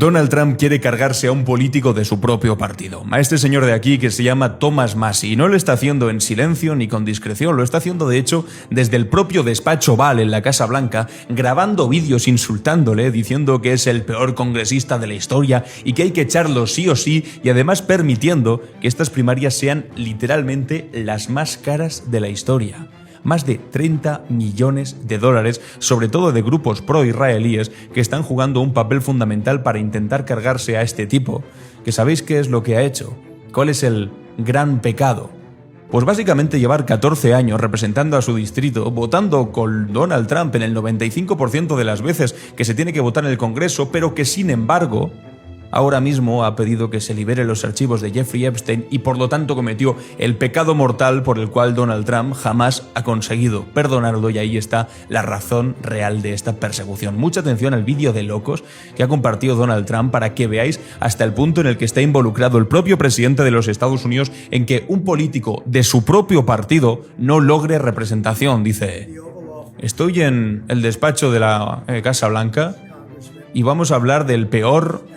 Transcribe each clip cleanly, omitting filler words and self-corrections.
Donald Trump quiere cargarse a un político de su propio partido, a este señor de aquí que se llama Thomas Massie, y no lo está haciendo en silencio ni con discreción, lo está haciendo de hecho desde el propio despacho Oval en la Casa Blanca, grabando vídeos insultándole, diciendo que es el peor congresista de la historia y que hay que echarlo sí o sí, y además permitiendo que estas primarias sean literalmente las más caras de la historia. Más de 30 millones de dólares, sobre todo de grupos pro-israelíes que están jugando un papel fundamental para intentar cargarse a este tipo. ¿Que sabéis qué es lo que ha hecho? ¿Cuál es el gran pecado? Pues básicamente llevar 14 años representando a su distrito, votando con Donald Trump en el 95% de las veces que se tiene que votar en el Congreso, pero que sin embargo ahora mismo ha pedido que se liberen los archivos de Jeffrey Epstein y por lo tanto cometió el pecado mortal por el cual Donald Trump jamás ha conseguido perdonarlo, y ahí está la razón real de esta persecución. Mucha atención al vídeo de locos que ha compartido Donald Trump para que veáis hasta el punto en el que está involucrado el propio presidente de los Estados Unidos en que un político de su propio partido no logre representación. Dice: estoy en el despacho de la Casa Blanca y vamos a hablar del peor.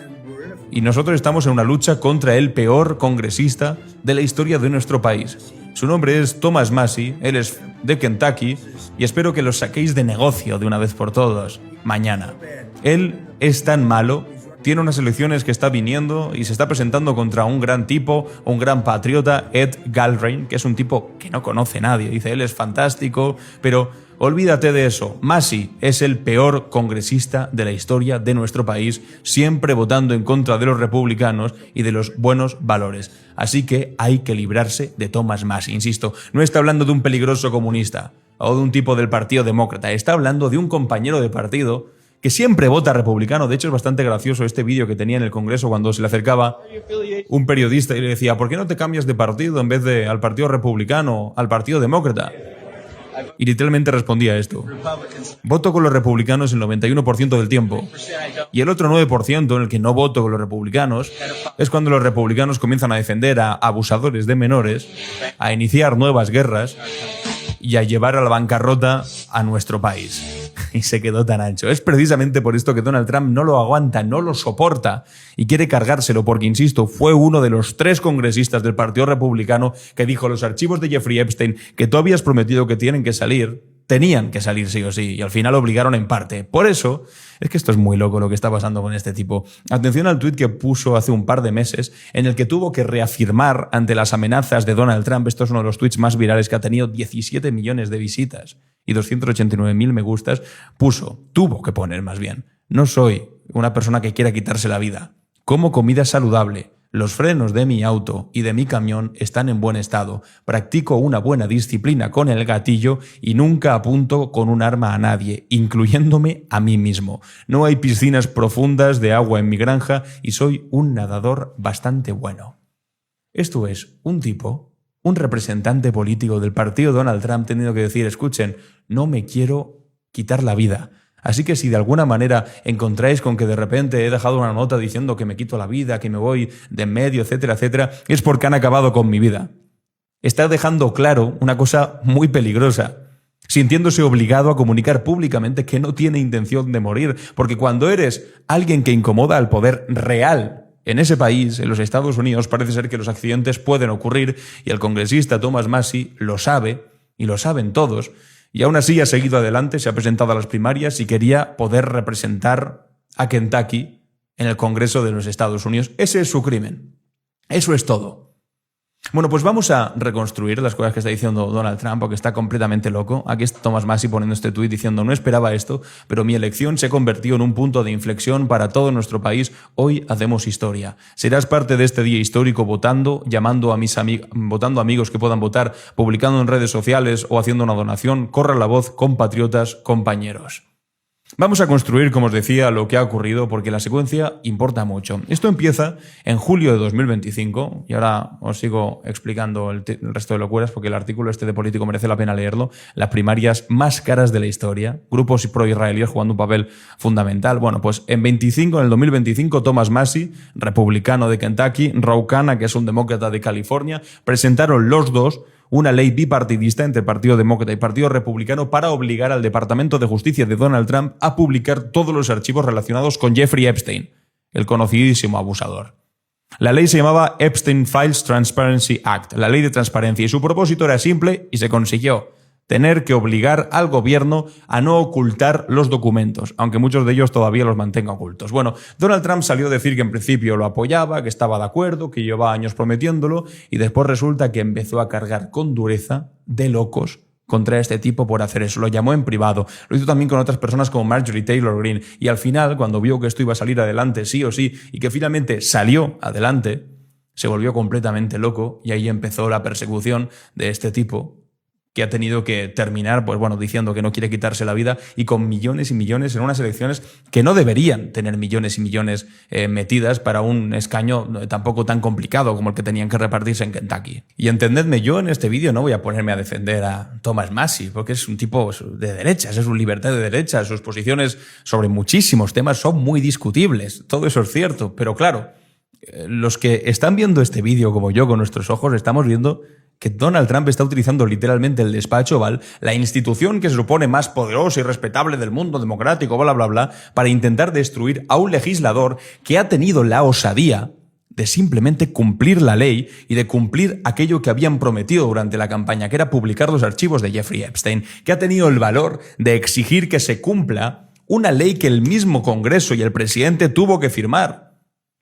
Y nosotros estamos en una lucha contra el peor congresista de la historia de nuestro país. Su nombre es Thomas Massie, él es de Kentucky, y espero que lo saquéis de negocio de una vez por todas, mañana. Él es tan malo, tiene unas elecciones que está viniendo y se está presentando contra un gran tipo, un gran patriota, Ed Galbraith, que es un tipo que no conoce a nadie. Dice, él es fantástico, pero olvídate de eso. Massie es el peor congresista de la historia de nuestro país, siempre votando en contra de los republicanos y de los buenos valores. Así que hay que librarse de Thomas Massie. Insisto, no está hablando de un peligroso comunista o de un tipo del Partido Demócrata, está hablando de un compañero de partido que siempre vota republicano. De hecho, es bastante gracioso este vídeo que tenía en el Congreso cuando se le acercaba un periodista y le decía, ¿por qué no te cambias de partido en vez de al Partido Republicano, al Partido Demócrata? Y literalmente respondía esto: voto con los republicanos el 91% del tiempo, y el otro 9% en el que no voto con los republicanos es cuando los republicanos comienzan a defender a abusadores de menores, a iniciar nuevas guerras y a llevar a la bancarrota a nuestro país. Y se quedó tan ancho. Es precisamente por esto que Donald Trump no lo aguanta, no lo soporta y quiere cargárselo porque, insisto, fue uno de los 3 congresistas del Partido Republicano que dijo: los archivos de Jeffrey Epstein que tú habías prometido que tenían que salir sí o sí, y al final obligaron en parte. Por eso, es que esto es muy loco lo que está pasando con este tipo. Atención al tuit que puso hace un par de meses, en el que tuvo que reafirmar ante las amenazas de Donald Trump. Esto es uno de los tuits más virales que ha tenido 17 millones de visitas y 289.000 me gustas. Tuvo que poner más bien: no soy una persona que quiera quitarse la vida. Como comida saludable. Los frenos de mi auto y de mi camión están en buen estado. Practico una buena disciplina con el gatillo y nunca apunto con un arma a nadie, incluyéndome a mí mismo. No hay piscinas profundas de agua en mi granja y soy un nadador bastante bueno. Esto es un tipo, un representante político del partido Donald Trump, teniendo que decir: escuchen, no me quiero quitar la vida. Así que si de alguna manera encontráis con que de repente he dejado una nota diciendo que me quito la vida, que me voy de en medio, etcétera, etcétera, es porque han acabado con mi vida. Está dejando claro una cosa muy peligrosa, sintiéndose obligado a comunicar públicamente que no tiene intención de morir, porque cuando eres alguien que incomoda al poder real en ese país, en los Estados Unidos, parece ser que los accidentes pueden ocurrir, y el congresista Thomas Massie lo sabe, y lo saben todos. Y aún así ha seguido adelante, se ha presentado a las primarias y quería poder representar a Kentucky en el Congreso de los Estados Unidos. Ese es su crimen. Eso es todo. Bueno, pues vamos a reconstruir las cosas que está diciendo Donald Trump, porque está completamente loco. Aquí está Thomas Massie poniendo este tuit diciendo: no esperaba esto, pero mi elección se convirtió en un punto de inflexión para todo nuestro país. Hoy hacemos historia. Serás parte de este día histórico votando, llamando a votando a amigos que puedan votar, publicando en redes sociales o haciendo una donación. Corra la voz, compatriotas, compañeros. Vamos a construir, como os decía, lo que ha ocurrido, porque la secuencia importa mucho. Esto empieza en julio de 2025, y ahora os sigo explicando el resto de locuras, porque el artículo este de Político merece la pena leerlo. Las primarias más caras de la historia, grupos pro-israelíes jugando un papel fundamental. Bueno, pues en el 2025, Thomas Massie, republicano de Kentucky, Ro Khanna, que es un demócrata de California, presentaron los dos una ley bipartidista entre Partido Demócrata y Partido Republicano para obligar al Departamento de Justicia de Donald Trump a publicar todos los archivos relacionados con Jeffrey Epstein. el conocidísimo abusador. La ley se llamaba Epstein Files Transparency Act, la ley de transparencia, y su propósito era simple y se consiguió: tener que obligar al gobierno a no ocultar los documentos, aunque muchos de ellos todavía los mantenga ocultos. Bueno, Donald Trump salió a decir que en principio lo apoyaba, que estaba de acuerdo, que llevaba años prometiéndolo, y después resulta que empezó a cargar con dureza de locos contra este tipo por hacer eso. Lo llamó en privado. Lo hizo también con otras personas como Marjorie Taylor Greene. Y al final, cuando vio que esto iba a salir adelante sí o sí, y que finalmente salió adelante, se volvió completamente loco, y ahí empezó la persecución de este tipo, que ha tenido que terminar, pues bueno, diciendo que no quiere quitarse la vida, y con millones y millones en unas elecciones que no deberían tener millones y millones metidas para un escaño tampoco tan complicado como el que tenían que repartirse en Kentucky. Y entendedme, yo en este vídeo no voy a ponerme a defender a Thomas Massie, porque es un tipo de derechas, es un libertario de derechas, sus posiciones sobre muchísimos temas son muy discutibles, todo eso es cierto, pero claro, los que están viendo este vídeo como yo con nuestros ojos, estamos viendo que Donald Trump está utilizando literalmente el despacho Oval, la institución que se supone más poderosa y respetable del mundo democrático, bla, bla, bla, para intentar destruir a un legislador que ha tenido la osadía de simplemente cumplir la ley y de cumplir aquello que habían prometido durante la campaña, que era publicar los archivos de Jeffrey Epstein, que ha tenido el valor de exigir que se cumpla una ley que el mismo Congreso y el presidente tuvo que firmar.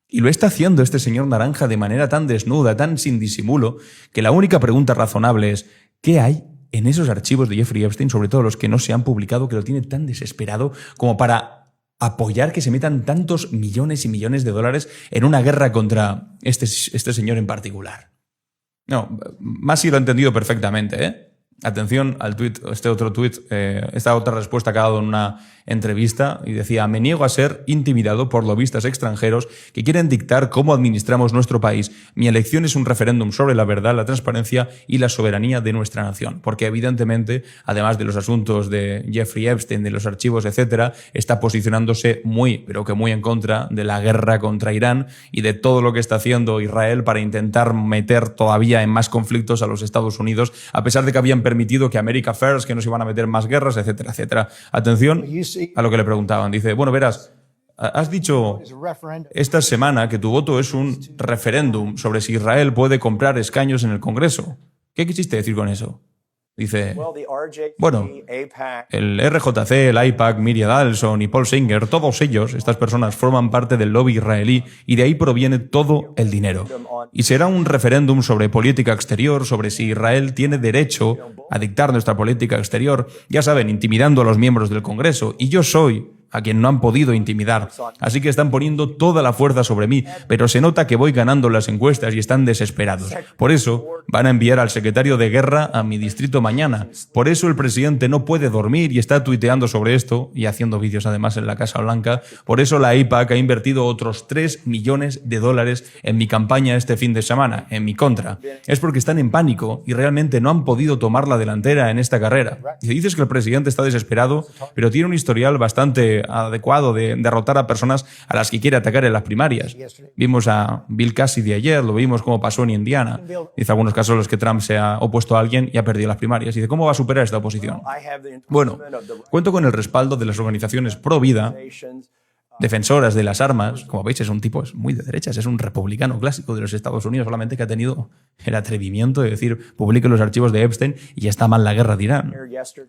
Y lo está haciendo este señor naranja de manera tan desnuda, tan sin disimulo, que la única pregunta razonable es: ¿qué hay en esos archivos de Jeffrey Epstein, sobre todo los que no se han publicado, que lo tiene tan desesperado como para apoyar que se metan tantos millones y millones de dólares en una guerra contra este señor en particular? No, Massie lo ha entendido perfectamente, ¿eh? Atención al tuit, este otro tuit, esta otra respuesta que ha dado en una entrevista, y decía: me niego a ser intimidado por lobistas extranjeros que quieren dictar cómo administramos nuestro país. Mi elección es un referéndum sobre la verdad, la transparencia y la soberanía de nuestra nación. Porque evidentemente, además de los asuntos de Jeffrey Epstein, de los archivos, etcétera, está posicionándose muy, pero que muy en contra de la guerra contra Irán y de todo lo que está haciendo Israel para intentar meter todavía en más conflictos a los Estados Unidos, a pesar de que habían permitido que America First, que no se iban a meter más guerras, etcétera, etcétera. Atención a lo que le preguntaban. Dice: bueno, verás, has dicho esta semana que tu voto es un referéndum sobre si Israel puede comprar escaños en el Congreso. ¿Qué quisiste decir con eso? Dice: bueno, el RJC, el AIPAC, Miriam Adelson y Paul Singer, todos ellos, estas personas, forman parte del lobby israelí, y de ahí proviene todo el dinero. Y será un referéndum sobre política exterior, sobre si Israel tiene derecho a dictar nuestra política exterior, ya saben, intimidando a los miembros del Congreso. Y yo soy a quien no han podido intimidar. Así que están poniendo toda la fuerza sobre mí, pero se nota que voy ganando las encuestas y están desesperados. Por eso van a enviar al secretario de guerra a mi distrito mañana. Por eso el presidente no puede dormir y está tuiteando sobre esto y haciendo vídeos además en la Casa Blanca. Por eso la AIPAC ha invertido otros $3 millones en mi campaña este fin de semana, en mi contra. Es porque están en pánico y realmente no han podido tomar la delantera en esta carrera. Y dices que el presidente está desesperado, pero tiene un historial bastante adecuado de derrotar a personas a las que quiere atacar en las primarias. Vimos a Bill Cassidy ayer, lo vimos cómo pasó en Indiana. Dice algunos casos en los que Trump se ha opuesto a alguien y ha perdido las primarias. Dice: ¿cómo va a superar esta oposición? Bueno, cuento con el respaldo de las organizaciones pro vida, defensoras de las armas. Como veis, es un tipo muy de derechas, es un republicano clásico de los Estados Unidos, solamente que ha tenido el atrevimiento de decir: publiquen los archivos de Epstein y ya está mal la guerra de Irán.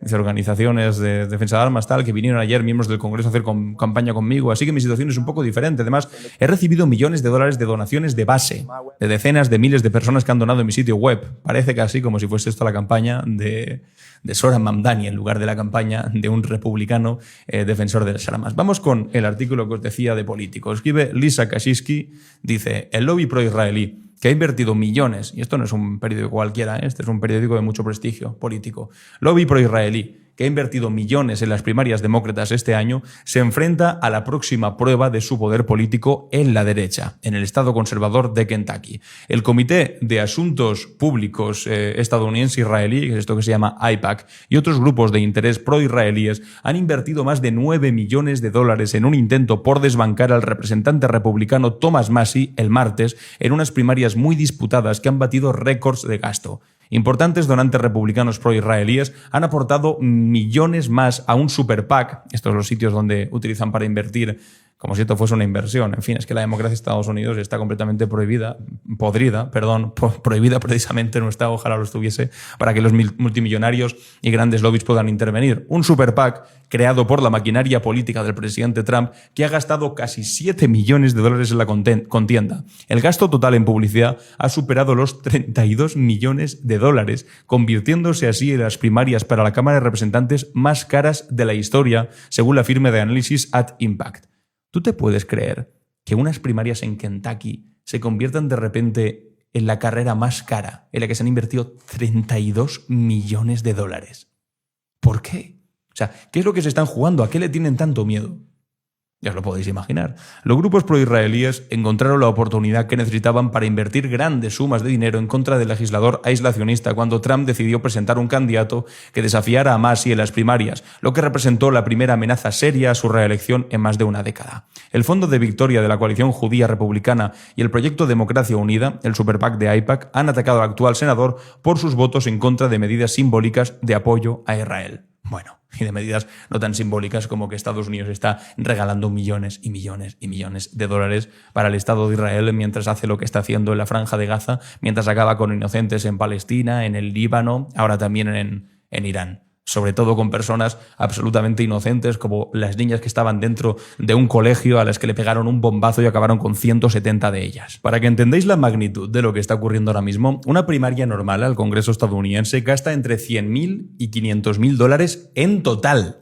Dice: organizaciones de defensa de armas, tal, que vinieron ayer miembros del Congreso a hacer campaña conmigo, así que mi situación es un poco diferente. Además, he recibido millones de dólares de donaciones de base, de decenas de miles de personas que han donado en mi sitio web. Parece casi como si fuese esto la campaña de Zohran Mamdani en lugar de la campaña de un republicano defensor de las armas. Vamos con el artículo que os decía de Político. Escribe Lisa Kashinsky, dice: el lobby pro-israelí, que ha invertido millones, y esto no es un periódico cualquiera, este es un periódico de mucho prestigio político, lobby pro-israelí, que ha invertido millones en las primarias demócratas este año, se enfrenta a la próxima prueba de su poder político en la derecha, en el estado conservador de Kentucky. El Comité de Asuntos Públicos estadounidense israelí, que es esto que se llama AIPAC, y otros grupos de interés pro-israelíes han invertido más de $9 millones en un intento por desbancar al representante republicano Thomas Massie el martes en unas primarias muy disputadas que han batido récords de gasto. Importantes donantes republicanos pro-israelíes han aportado millones más a un super PAC, estos son los sitios donde utilizan para invertir como si esto fuese una inversión. En fin, es que la democracia de Estados Unidos está completamente prohibida precisamente no está, ojalá lo estuviese, para que los multimillonarios y grandes lobbies puedan intervenir. Un super PAC creado por la maquinaria política del presidente Trump que ha gastado casi 7 millones de dólares en la contienda. El gasto total en publicidad ha superado los 32 millones de dólares, convirtiéndose así en las primarias para la Cámara de Representantes más caras de la historia, según la firma de análisis AdImpact. ¿Tú te puedes creer que unas primarias en Kentucky se conviertan de repente en la carrera más cara, en la que se han invertido 32 millones de dólares? ¿Por qué? O sea, ¿qué es lo que se están jugando? ¿A qué le tienen tanto miedo? Ya os lo podéis imaginar. Los grupos proisraelíes encontraron la oportunidad que necesitaban para invertir grandes sumas de dinero en contra del legislador aislacionista cuando Trump decidió presentar un candidato que desafiara a Massi en las primarias, lo que representó la primera amenaza seria a su reelección en más de una década. El Fondo de Victoria de la coalición judía republicana y el proyecto Democracia Unida, el Super PAC de AIPAC, han atacado al actual senador por sus votos en contra de medidas simbólicas de apoyo a Israel. Bueno, y de medidas no tan simbólicas como que Estados Unidos está regalando millones y millones y millones de dólares para el Estado de Israel mientras hace lo que está haciendo en la Franja de Gaza, mientras acaba con inocentes en Palestina, en el Líbano, ahora también en Irán. Sobre todo con personas absolutamente inocentes como las niñas que estaban dentro de un colegio a las que le pegaron un bombazo y acabaron con 170 de ellas. Para que entendáis la magnitud de lo que está ocurriendo ahora mismo, una primaria normal al Congreso estadounidense gasta entre 100.000 y 500.000 dólares en total.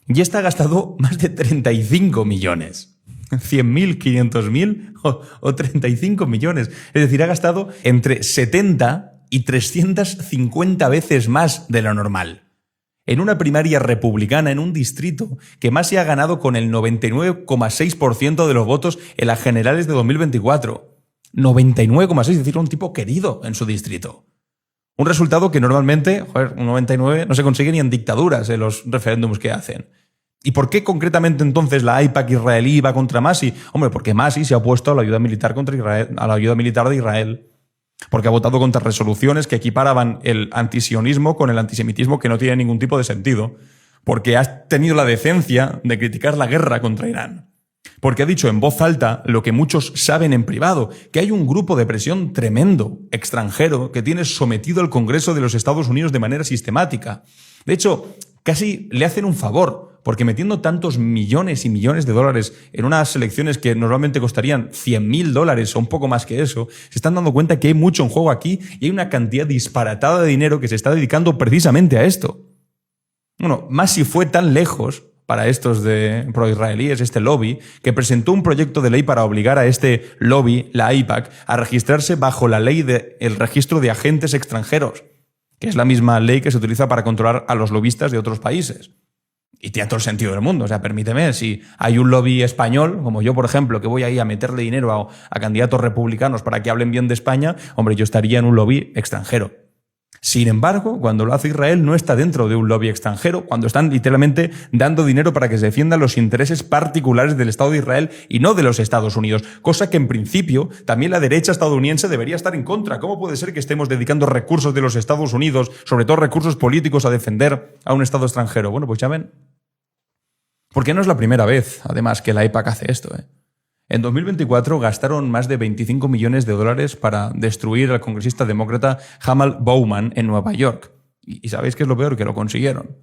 Y esta ha gastado más de 35 millones. 100.000, 500.000 o 35 millones. Es decir, ha gastado entre 70 y 350 veces más de lo normal. En una primaria republicana en un distrito que Massi ha ganado con el 99,6% de los votos en las generales de 2024. 99,6%, es decir, un tipo querido en su distrito. Un resultado que normalmente, un 99 no se consigue ni en dictaduras en los referéndums que hacen. ¿Y por qué concretamente entonces la AIPAC israelí va contra Massi? Hombre, porque Massi se ha opuesto a la ayuda militar contra Israel, a la ayuda militar de Israel. Porque ha votado contra resoluciones que equiparaban el antisionismo con el antisemitismo, que no tiene ningún tipo de sentido. Porque ha tenido la decencia de criticar la guerra contra Irán. Porque ha dicho en voz alta lo que muchos saben en privado, que hay un grupo de presión tremendo, extranjero, que tiene sometido al Congreso de los Estados Unidos de manera sistemática. De hecho, casi le hacen un favor, porque metiendo tantos millones y millones de dólares en unas elecciones que normalmente costarían 100.000 dólares o un poco más que eso, se están dando cuenta que hay mucho en juego aquí y hay una cantidad disparatada de dinero que se está dedicando precisamente a esto. Bueno, Massi fue tan lejos para estos de proisraelíes, este lobby, que presentó un proyecto de ley para obligar a este lobby, la AIPAC, a registrarse bajo la ley del registro de agentes extranjeros, que es la misma ley que se utiliza para controlar a los lobistas de otros países. Y tiene todo el sentido del mundo. O sea, permíteme, si hay un lobby español, como yo, por ejemplo, que voy ahí a meterle dinero a candidatos republicanos para que hablen bien de España, hombre, yo estaría en un lobby extranjero. Sin embargo, cuando lo hace Israel, no está dentro de un lobby extranjero, cuando están literalmente dando dinero para que se defiendan los intereses particulares del Estado de Israel y no de los Estados Unidos, cosa que en principio también la derecha estadounidense debería estar en contra. ¿Cómo puede ser que estemos dedicando recursos de los Estados Unidos, sobre todo recursos políticos, a defender a un Estado extranjero? Bueno, pues ya ven. Porque no es la primera vez, además, que la AIPAC hace esto, En 2024 gastaron más de 25 millones de dólares para destruir al congresista demócrata Jamal Bowman en Nueva York. ¿Y sabéis qué es lo peor? Que lo consiguieron.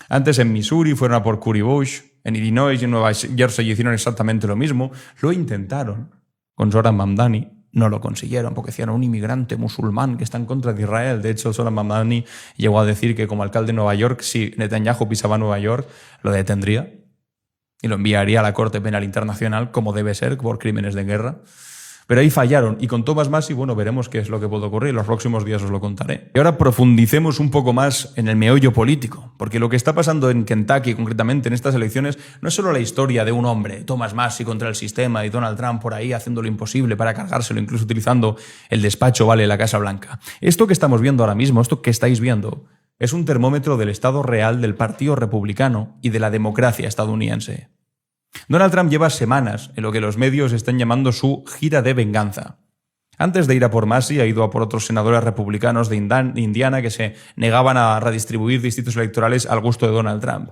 Antes en Missouri fueron a por Cori Bush, en Illinois y en Nueva Jersey hicieron exactamente lo mismo. Lo intentaron con Zohran Mamdani. No lo consiguieron porque decían un inmigrante musulmán que está en contra de Israel. De hecho, Zohran Mamdani llegó a decir que como alcalde de Nueva York, si Netanyahu pisaba Nueva York, lo detendría y lo enviaría a la Corte Penal Internacional, como debe ser, por crímenes de guerra. Pero ahí fallaron. Y con Thomas Massi, bueno, veremos qué es lo que puede ocurrir. En los próximos días os lo contaré. Y ahora profundicemos un poco más en el meollo político. Porque lo que está pasando en Kentucky, concretamente en estas elecciones, no es solo la historia de un hombre, Thomas Massi contra el sistema y Donald Trump por ahí haciendo lo imposible para cargárselo, incluso utilizando el despacho Oval en la Casa Blanca. Esto que estamos viendo ahora mismo, esto que estáis viendo, es un termómetro del estado real del Partido Republicano y de la democracia estadounidense. Donald Trump lleva semanas en lo que los medios están llamando su gira de venganza. Antes de ir a por Massi, ha ido a por otros senadores republicanos de Indiana que se negaban a redistribuir distritos electorales al gusto de Donald Trump.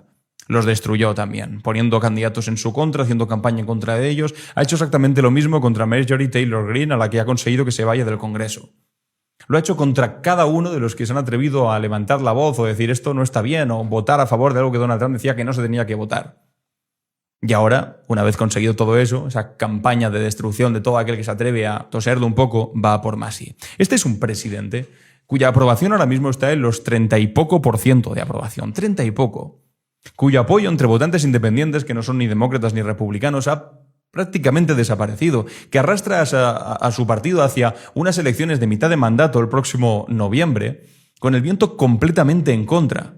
Los destruyó también, poniendo candidatos en su contra, haciendo campaña en contra de ellos. Ha hecho exactamente lo mismo contra Marjorie Taylor Greene, a la que ha conseguido que se vaya del Congreso. Lo ha hecho contra cada uno de los que se han atrevido a levantar la voz o decir esto no está bien o votar a favor de algo que Donald Trump decía que no se tenía que votar. Y ahora, una vez conseguido todo eso, esa campaña de destrucción de todo aquel que se atreve a toserlo un poco, va por Massie. Este es un presidente cuya aprobación ahora mismo está en los 30 y poco % de aprobación. 30 y poco. Cuyo apoyo entre votantes independientes, que no son ni demócratas ni republicanos, ha prácticamente desaparecido, que arrastra a su partido hacia unas elecciones de mitad de mandato el próximo noviembre, con el viento completamente en contra.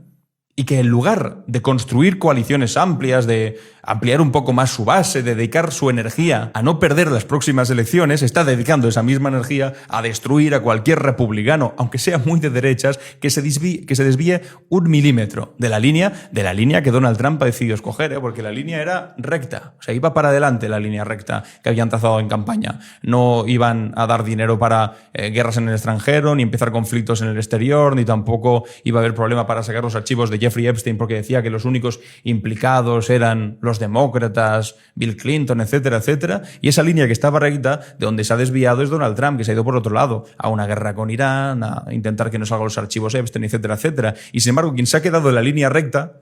Y que en lugar de construir coaliciones amplias, de ampliar un poco más su base, de dedicar su energía a no perder las próximas elecciones, está dedicando esa misma energía a destruir a cualquier republicano, aunque sea muy de derechas, que se desvíe 1 milímetro de la línea que Donald Trump ha decidido escoger, porque la línea era recta, o sea, iba para adelante la línea recta que habían trazado en campaña. No iban a dar dinero para guerras en el extranjero, ni empezar conflictos en el exterior, ni tampoco iba a haber problema para sacar los archivos de Jeffrey Epstein, porque decía que los únicos implicados eran los demócratas, Bill Clinton, etcétera, etcétera. Y esa línea que estaba recta, de donde se ha desviado, es Donald Trump, que se ha ido por otro lado, a una guerra con Irán, a intentar que no salgan los archivos Epstein, etcétera, etcétera. Y sin embargo, quien se ha quedado en la línea recta,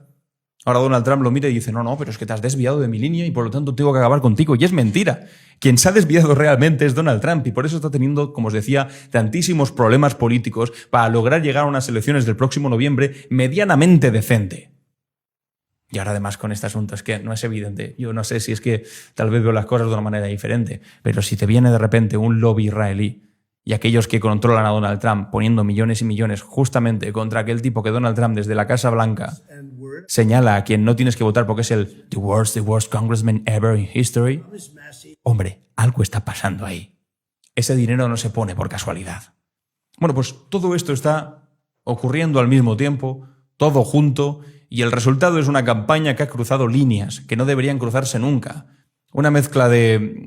ahora Donald Trump lo mira y dice, no, pero es que te has desviado de mi línea y por lo tanto tengo que acabar contigo. Y es mentira. Quien se ha desviado realmente es Donald Trump y por eso está teniendo, como os decía, tantísimos problemas políticos para lograr llegar a unas elecciones del próximo noviembre medianamente decente. Y ahora además con este asunto es que no es evidente. Yo no sé si es que tal vez veo las cosas de una manera diferente, pero si te viene de repente un lobby israelí y aquellos que controlan a Donald Trump poniendo millones y millones justamente contra aquel tipo que Donald Trump desde la Casa Blanca señala a quien no tienes que votar porque es el the worst congressman ever in history, hombre, algo está pasando ahí. Ese dinero no se pone por casualidad. Bueno, pues todo esto está ocurriendo al mismo tiempo, todo junto, y el resultado es una campaña que ha cruzado líneas que no deberían cruzarse nunca. Una mezcla de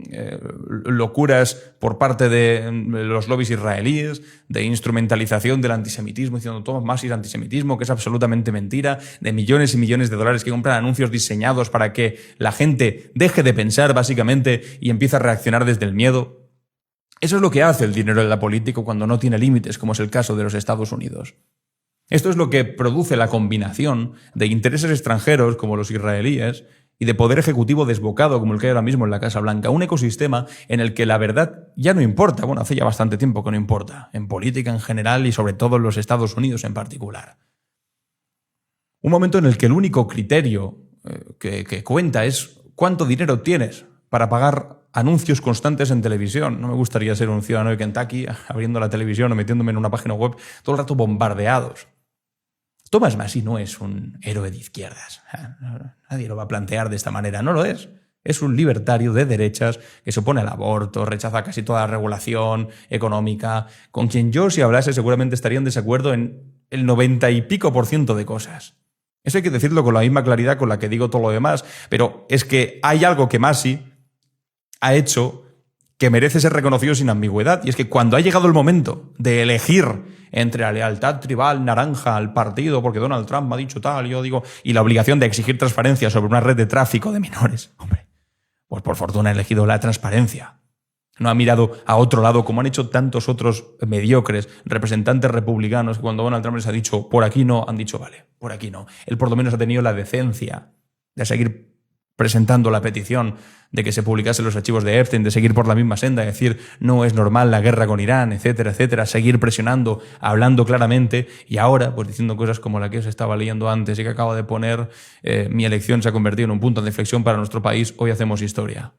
locuras por parte de los lobbies israelíes, de instrumentalización del antisemitismo, diciendo todo más es antisemitismo, que es absolutamente mentira, de millones y millones de dólares que compran anuncios diseñados para que la gente deje de pensar básicamente y empiece a reaccionar desde el miedo. Eso es lo que hace el dinero de la política cuando no tiene límites, como es el caso de los Estados Unidos. Esto es lo que produce la combinación de intereses extranjeros, como los israelíes, y de poder ejecutivo desbocado, como el que hay ahora mismo en la Casa Blanca. Un ecosistema en el que la verdad ya no importa. Bueno, hace ya bastante tiempo que no importa. En política en general y sobre todo en los Estados Unidos en particular. Un momento en el que el único criterio que cuenta es cuánto dinero tienes para pagar anuncios constantes en televisión. No me gustaría ser un ciudadano de Kentucky abriendo la televisión o metiéndome en una página web todo el rato bombardeados. Thomas Massie no es un héroe de izquierdas. Nadie lo va a plantear de esta manera. No lo es. Es un libertario de derechas que se opone al aborto, rechaza casi toda la regulación económica, con quien yo, si hablase, seguramente estaría en desacuerdo en el 90 y pico % de cosas. Eso hay que decirlo con la misma claridad con la que digo todo lo demás, pero es que hay algo que Massie ha hecho que merece ser reconocido sin ambigüedad, y es que cuando ha llegado el momento de elegir entre la lealtad tribal naranja al partido, porque Donald Trump me ha dicho tal, yo digo, y la obligación de exigir transparencia sobre una red de tráfico de menores, hombre, pues por fortuna ha elegido la transparencia. No ha mirado a otro lado, como han hecho tantos otros mediocres representantes republicanos, que cuando Donald Trump les ha dicho por aquí no, han dicho vale, por aquí no. Él por lo menos ha tenido la decencia de seguir presentando la petición de que se publicasen los archivos de Epstein, de seguir por la misma senda, de decir no es normal la guerra con Irán, etcétera, etcétera, seguir presionando, hablando claramente, y ahora pues diciendo cosas como la que os estaba leyendo antes y que acabo de poner, mi elección se ha convertido en un punto de inflexión para nuestro país, hoy hacemos historia.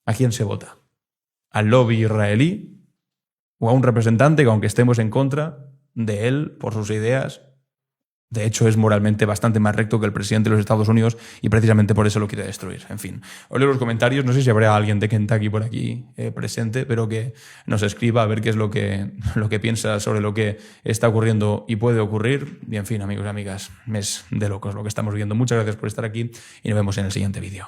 ¿A quién se vota? ¿Al lobby israelí o a un representante que, aunque estemos en contra de él por sus ideas, de hecho es moralmente bastante más recto que el presidente de los Estados Unidos y precisamente por eso lo quiere destruir? En fin, os leo los comentarios, no sé si habrá alguien de Kentucky por aquí presente, pero que nos escriba a ver qué es lo que piensa sobre lo que está ocurriendo y puede ocurrir. Y en fin, amigos y amigas, mes de locos lo que estamos viendo. Muchas gracias por estar aquí y nos vemos en el siguiente vídeo.